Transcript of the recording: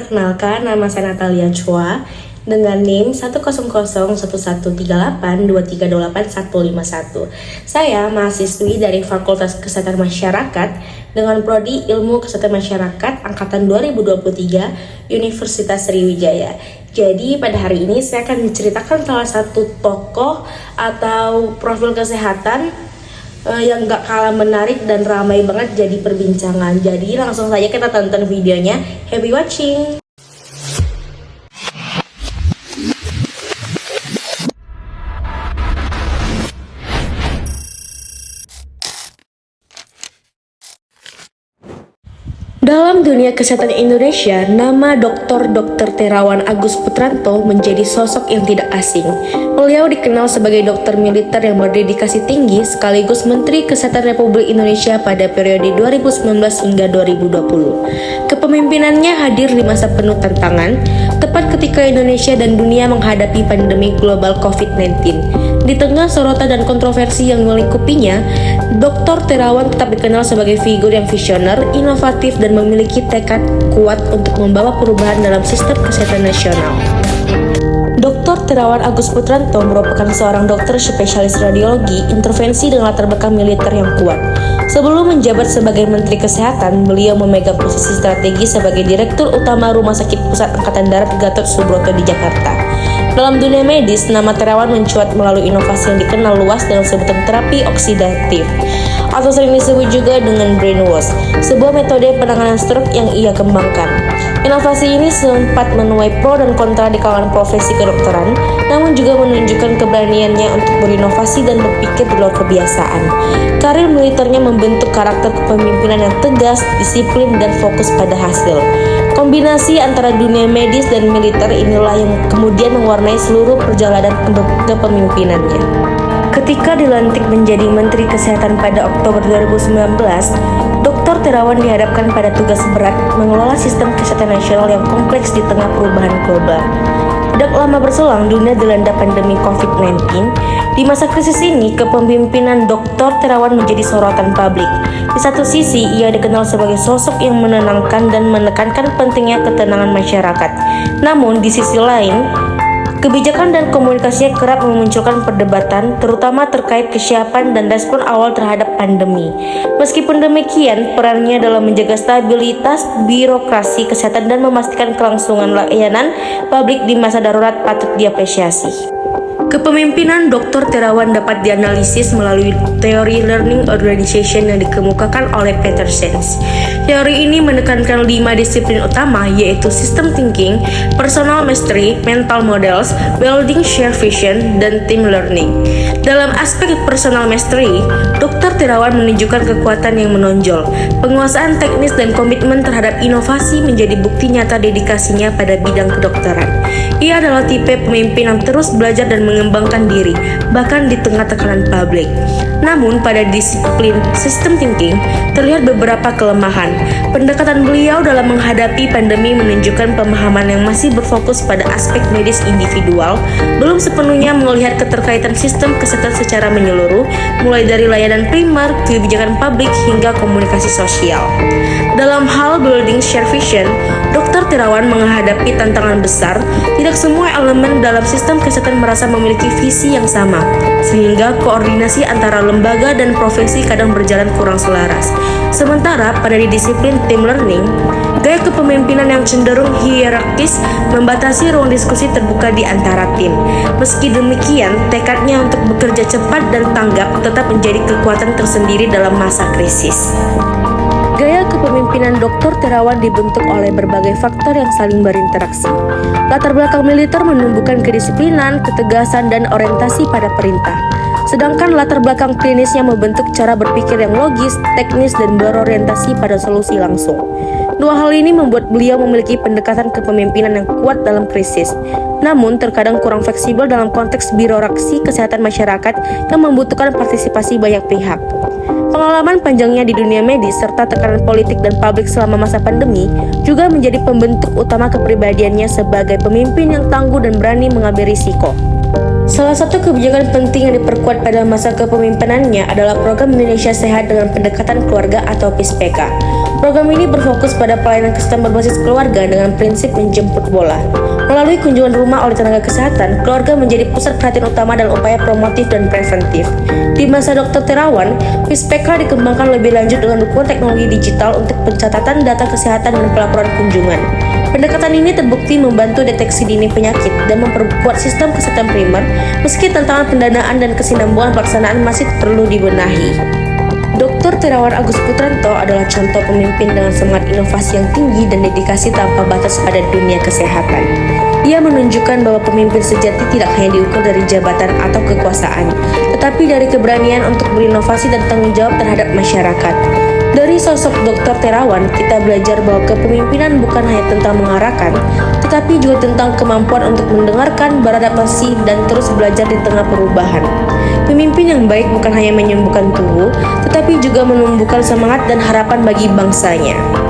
perkenalkan, nama saya Natalia Chua dengan NIM 100113823281151. Saya mahasiswi dari Fakultas Kesehatan Masyarakat dengan Prodi Ilmu Kesehatan Masyarakat Angkatan 2023 Universitas Sriwijaya. Jadi pada hari ini saya akan menceritakan salah satu tokoh atau profil kesehatan yang gak kalah menarik dan ramai banget jadi perbincangan. Jadi langsung saja kita tonton videonya. Happy watching! Dalam dunia kesehatan Indonesia, nama Dr. Terawan Agus Putranto menjadi sosok yang tidak asing. Beliau dikenal sebagai dokter militer yang berdedikasi tinggi sekaligus Menteri Kesehatan Republik Indonesia pada periode 2019 hingga 2020. Kepemimpinannya hadir di masa penuh tantangan, tepat ketika Indonesia dan dunia menghadapi pandemi global COVID-19. Di tengah sorotan dan kontroversi yang melingkupinya, Dr. Terawan tetap dikenal sebagai figur yang visioner, inovatif, dan memiliki tekad kuat untuk membawa perubahan dalam sistem kesehatan nasional. Dr. Terawan Agus Putranto merupakan seorang dokter spesialis radiologi intervensi dengan latar belakang militer yang kuat. Sebelum menjabat sebagai Menteri Kesehatan, beliau memegang posisi strategi sebagai Direktur Utama Rumah Sakit Pusat Angkatan Darat Gatot Subroto di Jakarta. Dalam dunia medis, nama Terawan mencuat melalui inovasi yang dikenal luas dengan sebutan terapi oksidatif, atau sering disebut juga dengan brainwash, sebuah metode penanganan stroke yang ia kembangkan. Inovasi ini sempat menuai pro dan kontra di kalangan profesi kedokteran, namun juga menunjukkan keberaniannya untuk berinovasi dan berpikir di luar kebiasaan. Karir militernya membentuk karakter kepemimpinan yang tegas, disiplin, dan fokus pada hasil. Kombinasi antara dunia medis dan militer inilah yang kemudian mewarnai seluruh perjalanan kepemimpinannya. Ketika dilantik menjadi Menteri Kesehatan pada Oktober 2019, Dr. Terawan dihadapkan pada tugas berat mengelola sistem kesehatan nasional yang kompleks di tengah perubahan global. Tidak lama berselang, dunia dilanda pandemi COVID-19. Di masa krisis ini, kepemimpinan Dr. Terawan menjadi sorotan publik. Di satu sisi, ia dikenal sebagai sosok yang menenangkan dan menekankan pentingnya ketenangan masyarakat. Namun, di sisi lain, kebijakan dan komunikasinya kerap memunculkan perdebatan, terutama terkait kesiapan dan respon awal terhadap pandemi. Meskipun demikian, perannya dalam menjaga stabilitas birokrasi kesehatan dan memastikan kelangsungan layanan publik di masa darurat patut diapresiasi. Kepemimpinan Dr. Terawan dapat dianalisis melalui teori learning organization yang dikemukakan oleh Peterson. Teori ini menekankan 5 disiplin utama, yaitu system thinking, personal mastery, mental models, building shared vision, dan team learning. Dalam aspek personal mastery, Dr. Terawan menunjukkan kekuatan yang menonjol. Penguasaan teknis dan komitmen terhadap inovasi menjadi bukti nyata dedikasinya pada bidang kedokteran. Ia adalah tipe pemimpin yang terus belajar dan mengembangkan diri, bahkan di tengah tekanan publik. Namun, pada disiplin system thinking, terlihat beberapa kelemahan. Pendekatan beliau dalam menghadapi pandemi menunjukkan pemahaman yang masih berfokus pada aspek medis individual, belum sepenuhnya melihat keterkaitan sistem kesehatan secara menyeluruh, mulai dari layanan primer, kebijakan publik, hingga komunikasi sosial. Dalam hal building shared vision, Dr. Terawan menghadapi tantangan besar. Tidak semua elemen dalam sistem kesehatan merasa memiliki visi yang sama, sehingga koordinasi antara lembaga dan profesi kadang berjalan kurang selaras. Sementara pada disiplin team learning, gaya kepemimpinan yang cenderung hierarkis membatasi ruang diskusi terbuka di antara tim. Meski demikian, tekadnya untuk bekerja cepat dan tanggap tetap menjadi kekuatan tersendiri dalam masa krisis. Gaya kepemimpinan Dr. Terawan dibentuk oleh berbagai faktor yang saling berinteraksi. Latar belakang militer menumbuhkan kedisiplinan, ketegasan, dan orientasi pada perintah. Sedangkan latar belakang klinisnya membentuk cara berpikir yang logis, teknis, dan berorientasi pada solusi langsung. Dua hal ini membuat beliau memiliki pendekatan kepemimpinan yang kuat dalam krisis, namun terkadang kurang fleksibel dalam konteks birokrasi kesehatan masyarakat yang membutuhkan partisipasi banyak pihak. Pengalaman panjangnya di dunia medis serta tekanan politik dan publik selama masa pandemi juga menjadi pembentuk utama kepribadiannya sebagai pemimpin yang tangguh dan berani mengambil risiko. Salah satu kebijakan penting yang diperkuat pada masa kepemimpinannya adalah Program Indonesia Sehat dengan Pendekatan Keluarga atau PISPK. Program ini berfokus pada pelayanan kesehatan berbasis keluarga dengan prinsip menjemput bola. Melalui kunjungan rumah oleh tenaga kesehatan, keluarga menjadi pusat perhatian utama dan upaya promotif dan preventif. Di masa Dr. Terawan, PISPK dikembangkan lebih lanjut dengan dukungan teknologi digital untuk pencatatan data kesehatan dan pelaporan kunjungan. Pendekatan ini terbukti membantu deteksi dini penyakit dan memperkuat sistem kesehatan primer, meski tantangan pendanaan dan kesinambungan pelaksanaan masih perlu dibenahi. Dr. Terawan Agus Putranto adalah contoh pemimpin dengan semangat inovasi yang tinggi dan dedikasi tanpa batas pada dunia kesehatan. Ia menunjukkan bahwa pemimpin sejati tidak hanya diukur dari jabatan atau kekuasaan, tetapi dari keberanian untuk berinovasi dan tanggung jawab terhadap masyarakat. Dari sosok Dr. Terawan, kita belajar bahwa kepemimpinan bukan hanya tentang mengarahkan, tetapi juga tentang kemampuan untuk mendengarkan, beradaptasi, dan terus belajar di tengah perubahan. Pemimpin yang baik bukan hanya menyembuhkan tubuh, tetapi juga menumbuhkan semangat dan harapan bagi bangsanya.